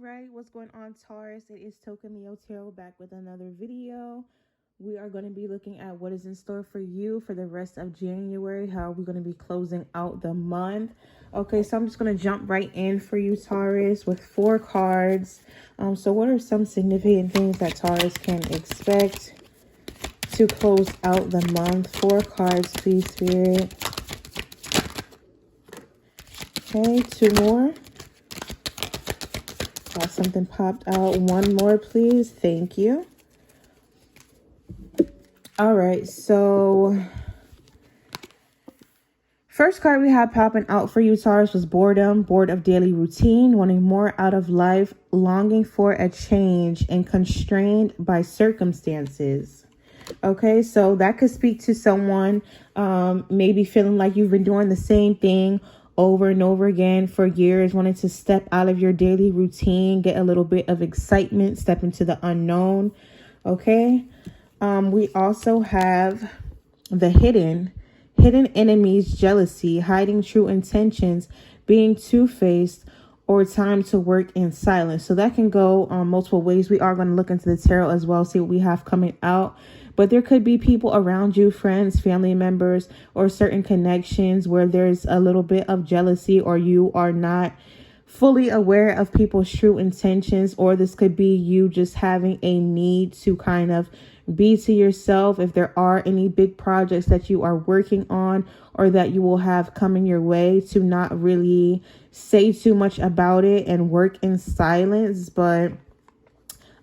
right, what's going on, Taurus? It is 𝙧𝙚𝙖𝙙𝙞𝙣 back with another video. We are going to be looking at what is in store for you for the rest of January, how we're going to be closing out the month. Okay, so I'm just going to jump right in for you, Taurus, with 4 cards. So what are some significant things that Taurus can expect to close out the month? 4 cards, please, Spirit. Okay, 2 more. Got something popped out. 1 more, please. Thank you. All right, so first card we have popping out for you, Taurus, was boredom, bored of daily routine, wanting more out of life, longing for a change, and constrained by circumstances. Okay, so that could speak to someone maybe feeling like you've been doing the same thing over and over again for years, wanting to step out of your daily routine, get a little bit of excitement, step into the unknown. Okay, we also have the hidden enemies, jealousy, hiding true intentions, being two-faced, or time to work in silence. So that can go multiple ways. We are going to look into the tarot as well, see what we have coming out. But there could be people around you, friends, family members, or certain connections where there's a little bit of jealousy, or you are not fully aware of people's true intentions, or this could be you just having a need to kind of be to yourself. If there are any big projects that you are working on or that you will have coming your way, to not really say too much about it and work in silence. But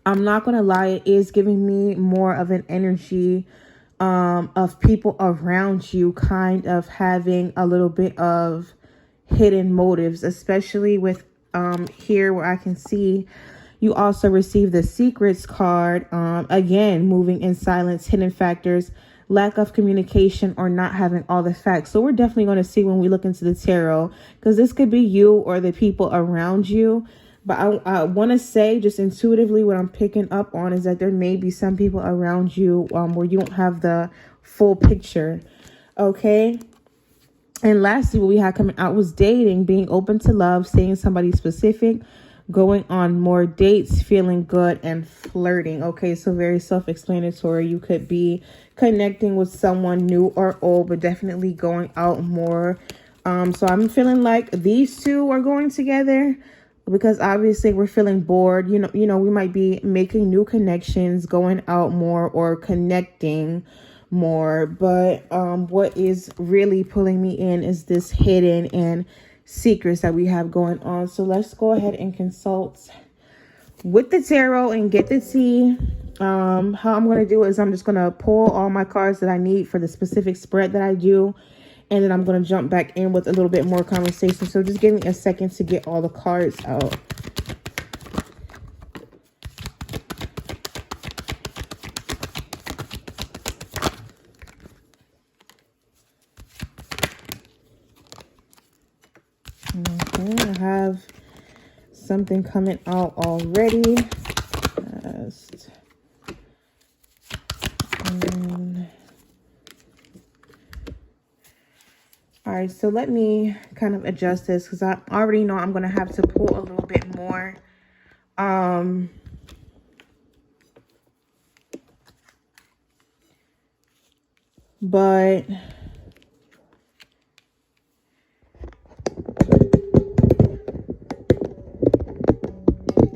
I'm not going to lie, it is giving me more of an energy of people around you kind of having a little bit of hidden motives, especially with here where I can see you also receive the secrets card. Again, moving in silence, hidden factors, lack of communication, or not having all the facts. So we're definitely going to see when we look into the tarot, because this could be you or the people around you. But I want to say just intuitively what I'm picking up on is that there may be some people around you where you don't have the full picture. Okay. And lastly, what we had coming out was dating, being open to love, seeing somebody specific, going on more dates, feeling good, and flirting. Okay, so very self-explanatory. You could be connecting with someone new or old, but definitely going out more. So I'm feeling like these two are going together, because obviously we're feeling bored. You know, we might be making new connections, going out more, or connecting more. But what is really pulling me in is this hidden and secrets that we have going on. So let's go ahead and consult with the tarot and get the tea. How I'm going to do is I'm just going to pull all my cards that I need for the specific spread that I do. And then I'm going to jump back in with a little bit more conversation. So just give me a second to get all the cards out. Okay, I have something coming out already. All right, so let me kind of adjust this, because I already know I'm going to have to pull a little bit more. But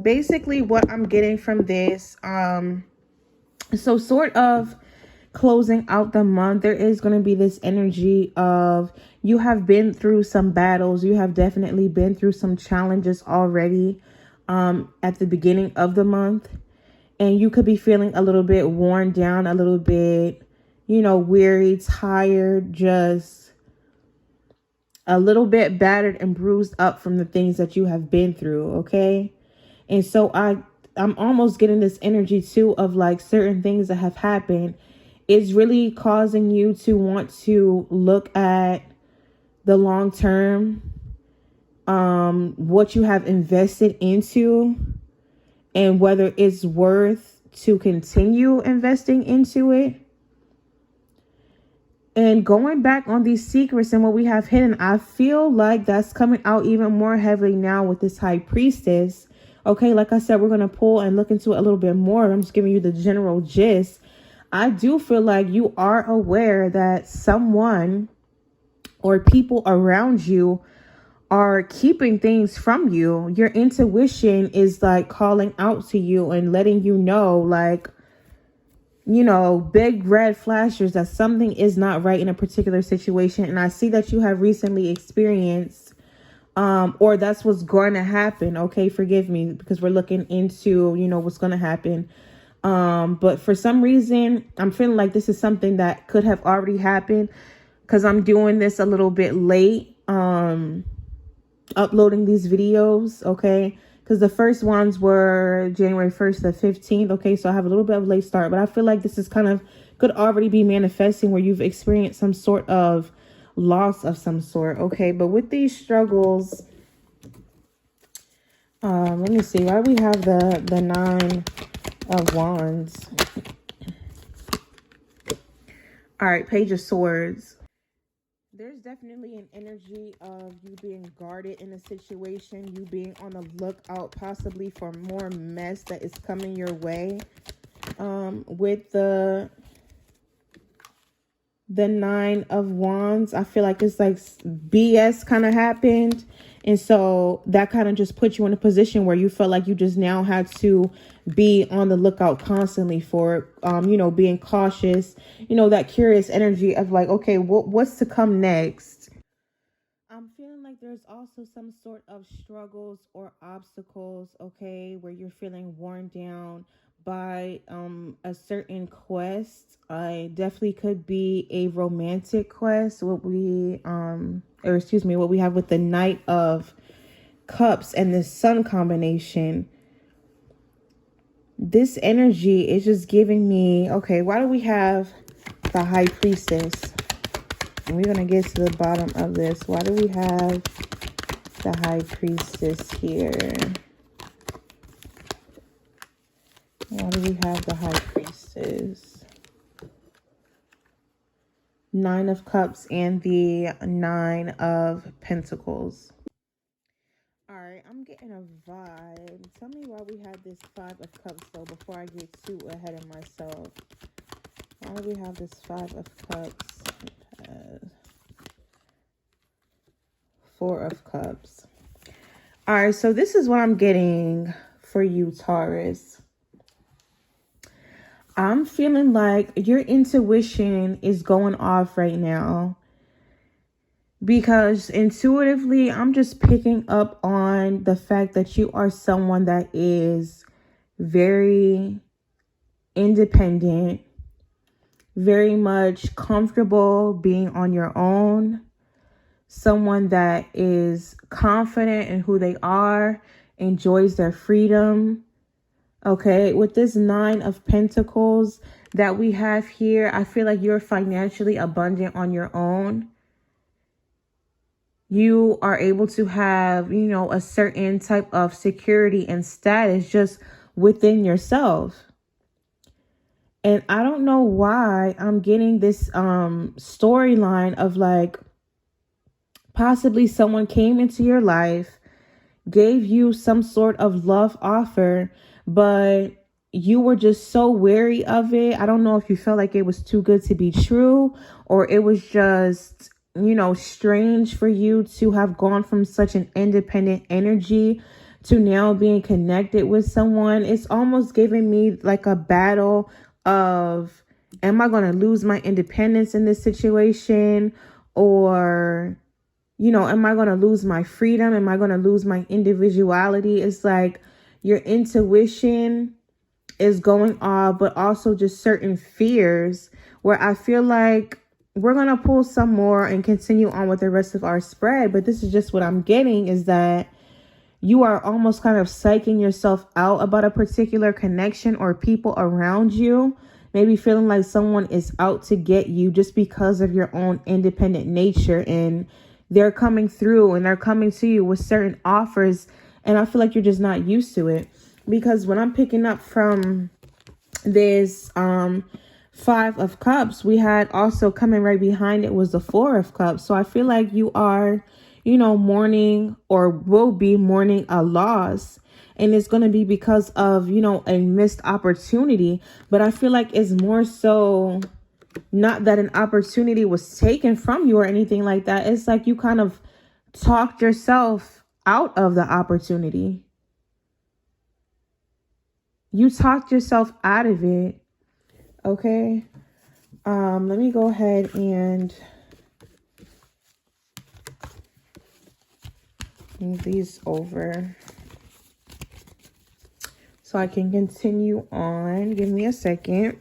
basically what I'm getting from this, so sort of closing out the month, there is going to be this energy of you have been through some battles. You have definitely been through some challenges already at the beginning of the month. And you could be feeling a little bit worn down, a little bit, weary, tired, just a little bit battered and bruised up from the things that you have been through. Okay. And so I'm almost getting this energy too of like certain things that have happened. It's really causing you to want to look at the long term, what you have invested into, and whether it's worth to continue investing into it. And going back on these secrets and what we have hidden, I feel like that's coming out even more heavily now with this High Priestess. Okay, like I said, we're going to pull and look into it a little bit more. I'm just giving you the general gist. I do feel like you are aware that someone or people around you are keeping things from you. Your intuition is like calling out to you and letting you know, like, you know, big red flashers that something is not right in a particular situation. And I see that you have recently experienced, or that's what's going to happen. Okay, forgive me, because we're looking into, you know, what's going to happen. But for some reason, I'm feeling like this is something that could have already happened, because I'm doing this a little bit late, uploading these videos. Okay, because the first ones were January 1st to 15th. Okay, so I have a little bit of a late start, but I feel like this is kind of could already be manifesting where you've experienced some sort of loss of some sort. Okay, but with these struggles, let me see, why do we have the 9 of Wands? All right, Page of Swords. There's definitely an energy of you being guarded in a situation, you being on the lookout possibly for more mess that is coming your way. With the 9 of Wands, I feel like it's like BS kind of happened. And so that kind of just put you in a position where you felt like you just now had to be on the lookout constantly for, you know, being cautious, you know, that curious energy of like, okay, what's to come next? I'm feeling like there's also some sort of struggles or obstacles, okay, where you're feeling worn down by a certain quest. I definitely could be a romantic quest, what we have with the Knight of Cups and the Sun combination. This energy is just giving me, okay, why do we have the High Priestess? And we're going to get to the bottom of this. Why do we have the High Priestess here? Why do we have the High Priestess? 9 of Cups and the 9 of Pentacles. All right, I'm getting a vibe. Tell me why we have this 5 of Cups, though, before I get too ahead of myself. Why do we have this 5 of Cups? 4 of Cups. All right, so this is what I'm getting for you, Taurus. I'm feeling like your intuition is going off right now, because intuitively, I'm just picking up on the fact that you are someone that is very independent, very much comfortable being on your own, someone that is confident in who they are, enjoys their freedom. Okay, with this 9 of Pentacles that we have here, I feel like you're financially abundant on your own. You are able to have, you know, a certain type of security and status just within yourself. And I don't know why I'm getting this storyline of like possibly someone came into your life, gave you some sort of love offer, but you were just so wary of it. I don't know if you felt like it was too good to be true, or it was just, you know, strange for you to have gone from such an independent energy to now being connected with someone. It's almost giving me like a battle of, am I going to lose my independence in this situation? Or, you know, am I going to lose my freedom? Am I going to lose my individuality? It's like your intuition is going off, but also just certain fears where I feel like we're going to pull some more and continue on with the rest of our spread. But this is just what I'm getting, is that you are almost kind of psyching yourself out about a particular connection or people around you. Maybe feeling like someone is out to get you just because of your own independent nature. And they're coming through and they're coming to you with certain offers. And I feel like you're just not used to it. Because when I'm picking up from this 5 of Cups, we had also coming right behind it was the 4 of Cups. So I feel like you are, you know, mourning or will be mourning a loss. and it's going to be because of, you know, a missed opportunity. But I feel like it's more so not that an opportunity was taken from you or anything like that. It's like you kind of talked yourself out of the opportunity. You talked yourself out of it. Okay. Let me go ahead and move these over so I can continue on. Give me a second.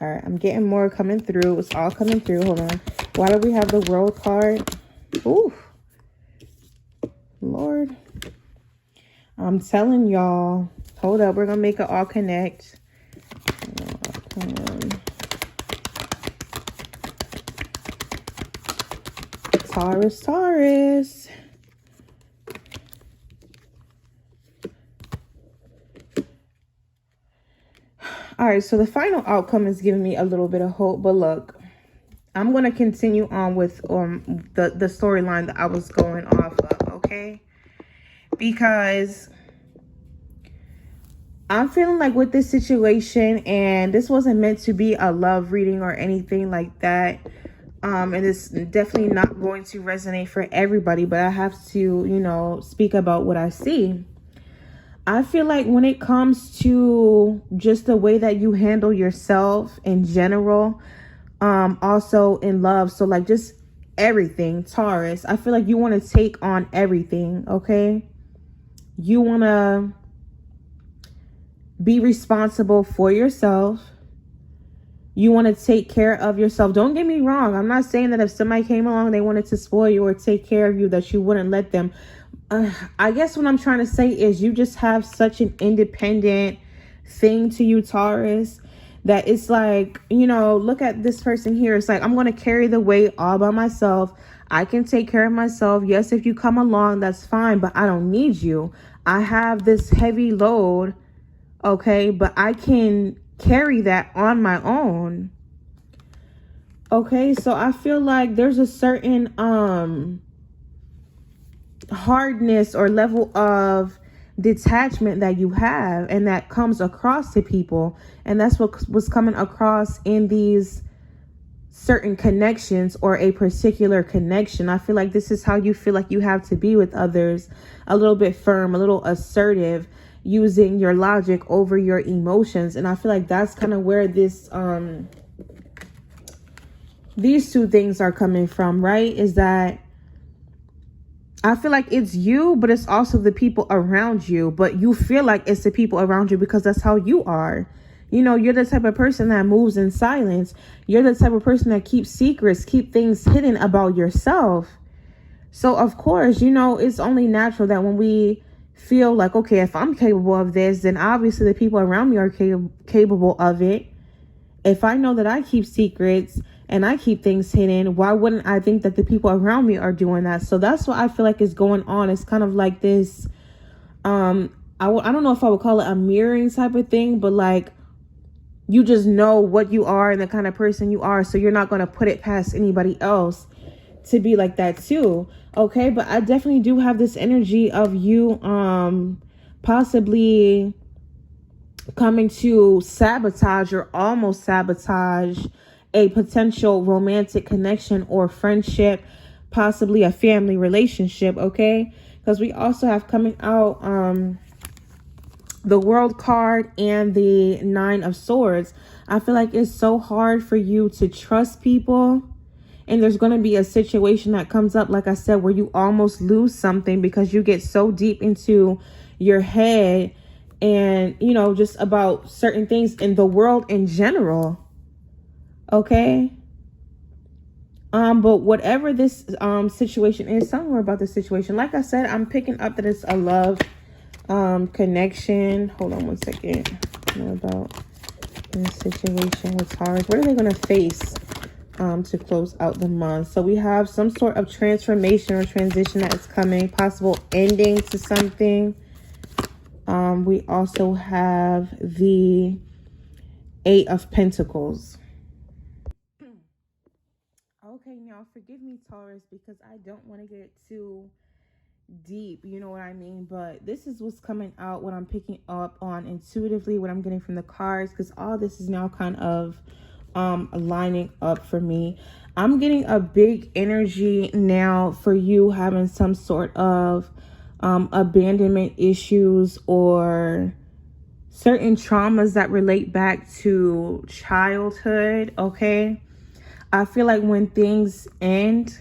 All right, I'm getting more coming through. It's all coming through. Hold on. Why do we have the World card? Ooh, Lord. I'm telling y'all. Hold up. We're going to make it all connect. Taurus, Taurus. All right, so the final outcome is giving me a little bit of hope. But look, I'm going to continue on with the storyline that I was going off of, okay? Because I'm feeling like with this situation, and this wasn't meant to be a love reading or anything like that. And it's definitely not going to resonate for everybody, but I have to, you know, speak about what I see. I feel like when it comes to just the way that you handle yourself in general, also in love, so like just everything, Taurus, I feel like you want to take on everything, okay? You want to be responsible for yourself. You want to take care of yourself. Don't get me wrong. I'm not saying that if somebody came along, they wanted to spoil you or take care of you, that you wouldn't let them. I guess what I'm trying to say is you just have such an independent thing to you, Taurus, that it's like, you know, look at this person here. It's like, I'm going to carry the weight all by myself. I can take care of myself. Yes, if you come along, that's fine, but I don't need you. I have this heavy load, okay, but I can carry that on my own. Okay, so I feel like there's a certain hardness or level of detachment that you have, and that comes across to people, and that's what was coming across in these certain connections or a particular connection. I feel like this is how you feel like you have to be with others, a little bit firm, a little assertive, using your logic over your emotions. And I feel like that's kind of where this these two things are coming from, right? Is that I feel like it's you, but it's also the people around you. But you feel like it's the people around you because that's how you are. You know, you're the type of person that moves in silence. You're the type of person that keeps secrets, keep things hidden about yourself. So, of course, you know, it's only natural that when we feel like, okay, if I'm capable of this, then obviously the people around me are capable of it. If I know that I keep secrets and I keep things hidden, why wouldn't I think that the people around me are doing that? So that's what I feel like is going on. It's kind of like this, I don't know if I would call it a mirroring type of thing, but like, you just know what you are and the kind of person you are. So you're not going to put it past anybody else to be like that too. Okay. But I definitely do have this energy of you, possibly coming to sabotage or almost sabotage a potential romantic connection or friendship, possibly a family relationship. Okay. Because we also have coming out, the World card and the Nine of Swords. I feel like it's so hard for you to trust people. And there's going to be a situation that comes up, like I said, where you almost lose something because you get so deep into your head and, you know, just about certain things in the world in general. Okay. But whatever this situation is, tell me more about the situation. Like I said, I'm picking up that it's a love connection. Hold on one second. More about this situation with Taurus. What are they going to face to close out the month. So we have some sort of transformation or transition that is coming, possible ending to something. We also have the 8 of Pentacles. Okay, now forgive me, Taurus, because I don't want to get too deep, you know what I mean? But this is what's coming out, what I'm picking up on intuitively, what I'm getting from the cards, because all this is now kind of lining up for me. I'm getting a big energy now for you having some sort of abandonment issues or certain traumas that relate back to childhood. Okay, I feel like when things end,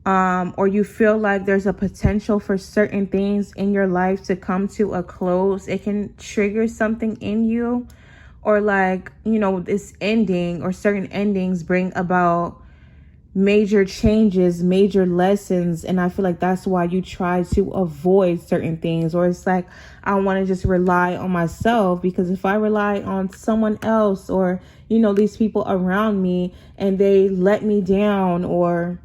or you feel like there's a potential for certain things in your life to come to a close, it can trigger something in you, or like, you know, this ending or certain endings bring about major changes, major lessons. And I feel like that's why you try to avoid certain things, or it's like, I want to just rely on myself, because if I rely on someone else, or, you know, these people around me, and they let me down, or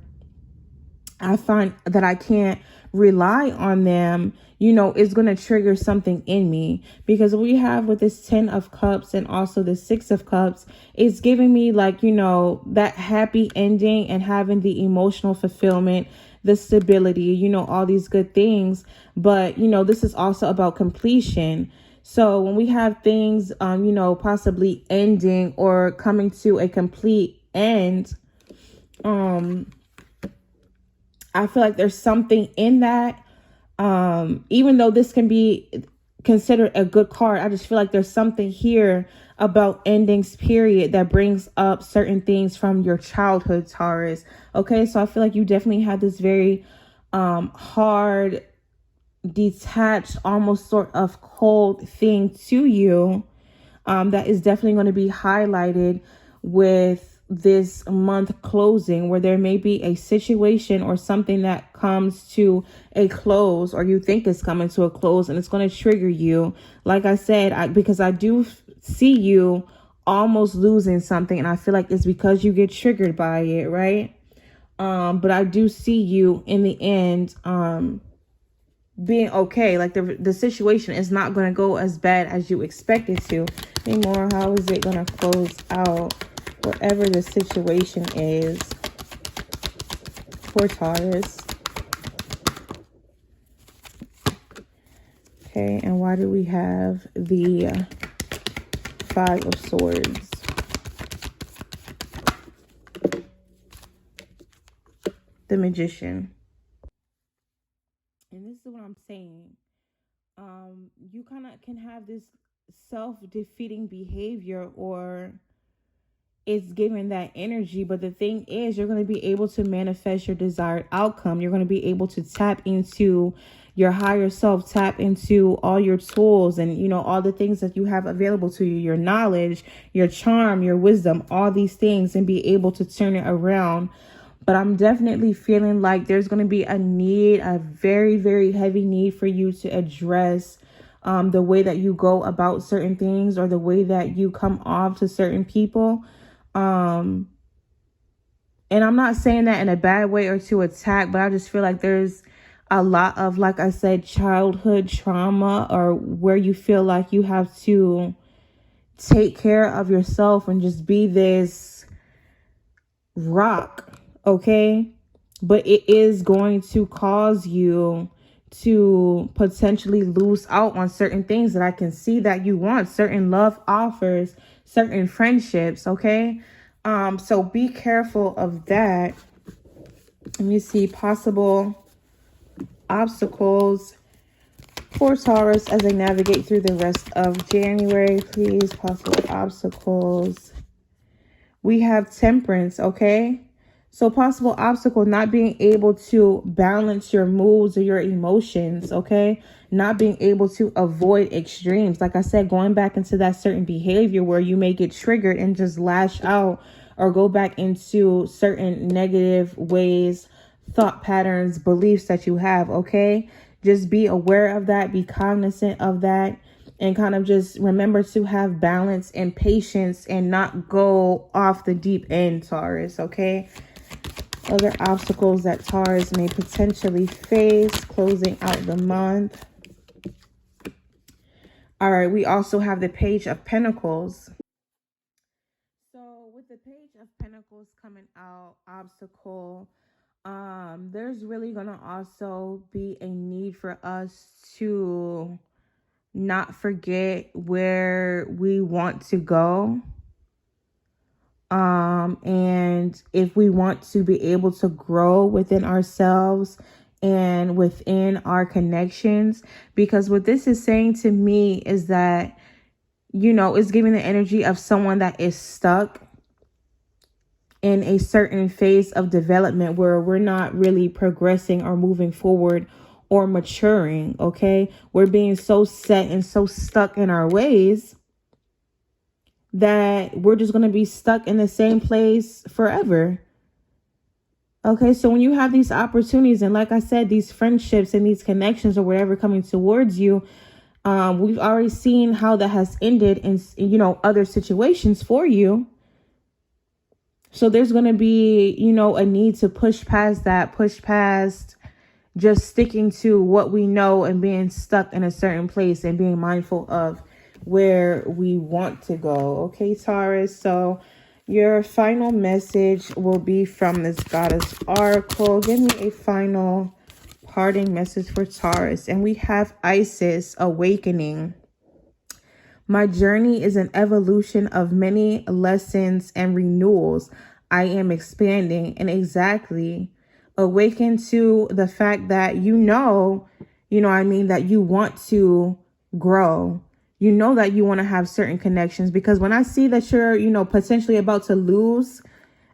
I find that I can't rely on them, you know, it's going to trigger something in me. Because we have with this 10 of Cups and also the 6 of Cups, it's giving me like, you know, that happy ending and having the emotional fulfillment, the stability, you know, all these good things. But, you know, this is also about completion. So when we have things, you know, possibly ending or coming to a complete end, I feel like there's something in that. Even though this can be considered a good card, I just feel like there's something here about endings, period, that brings up certain things from your childhood, Taurus. Okay, so I feel like you definitely had this very hard, detached, almost sort of cold thing to you that is definitely going to be highlighted with this month closing, where there may be a situation or something that comes to a close, or you think it's coming to a close, and it's going to trigger you. Like I said, because I do see you almost losing something, and I feel like it's because you get triggered by it, right? But I do see you in the end being okay. Like the situation is not going to go as bad as you expect it to. Anymore, how is it going to close out whatever the situation is for Taurus? Okay, and why do we have the 5 of Swords? The Magician. And this is what I'm saying. You kind of can have this self-defeating behavior, or it's giving that energy. But the thing is, you're going to be able to manifest your desired outcome. You're going to be able to tap into your higher self, tap into all your tools and, you know, all the things that you have available to you, your knowledge, your charm, your wisdom, all these things, and be able to turn it around. But I'm definitely feeling like there's going to be a need, a very, very heavy need for you to address the way that you go about certain things, or the way that you come off to certain people. And I'm not saying that in a bad way or to attack, but I just feel like there's a lot of, like I said, childhood trauma, or where you feel like you have to take care of yourself and just be this rock. Okay, but it is going to cause you to potentially lose out on certain things that I can see that you want, certain love offers, certain friendships. Okay, so be careful of that. Let me see possible obstacles for Taurus as they navigate through the rest of January. Please, possible obstacles. We have Temperance. Okay, so possible obstacle, not being able to balance your moods or your emotions, okay? Not being able to avoid extremes. Like I said, going back into that certain behavior where you may get triggered and just lash out, or go back into certain negative ways, thought patterns, beliefs that you have, okay? Just be aware of that. Be cognizant of that. and kind of just remember to have balance and patience and not go off the deep end, Taurus, okay? Other obstacles that Taurus may potentially face closing out the month. All right, we also have the Page of Pentacles. So with the Page of Pentacles coming out, obstacle, there's really gonna also be a need for us to not forget where we want to go. And if we want to be able to grow within ourselves and within our connections, because what this is saying to me is that, you know, it's giving the energy of someone that is stuck in a certain phase of development where we're not really progressing or moving forward or maturing, okay? We're being so set and so stuck in our ways that we're just going to be stuck in the same place forever. Okay, so when you have these opportunities, and like I said, these friendships and these connections or whatever coming towards you, we've already seen how that has ended in, you know, other situations for you. So there's going to be, you know, a need to push past that, push past just sticking to what we know and being stuck in a certain place and being mindful of where we want to go. Okay, Taurus. So your final message will be from this Goddess Oracle. Give me a final parting message for Taurus. And we have Isis, Awakening. My journey is an evolution of many lessons and renewals. I am expanding and exactly awaken to the fact that you know what I mean, that you want to grow. You know that you want to have certain connections, because when I see that you're, you know, potentially about to lose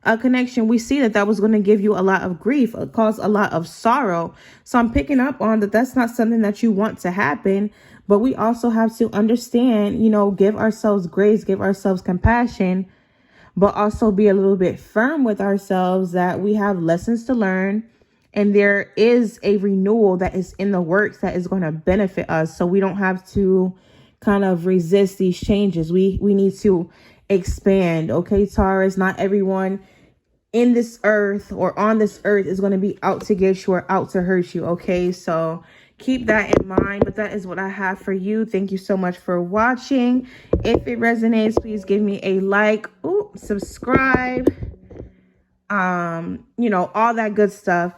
a connection, we see that that was going to give you a lot of grief, cause a lot of sorrow. So I'm picking up on that. That's not something that you want to happen. But we also have to understand, you know, give ourselves grace, give ourselves compassion, but also be a little bit firm with ourselves that we have lessons to learn. And there is a renewal that is in the works that is going to benefit us. So we don't have to kind of resist these changes. We need to expand. Okay, Taurus, not everyone in this earth or on this earth is going to be out to get you or out to hurt you. Okay, so keep that in mind. But that is what I have for you. Thank you so much for watching. If it resonates, please give me a like, subscribe, you know, all that good stuff.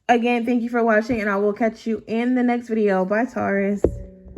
Again, thank you for watching, and I will catch you in the next video. Bye, Taurus.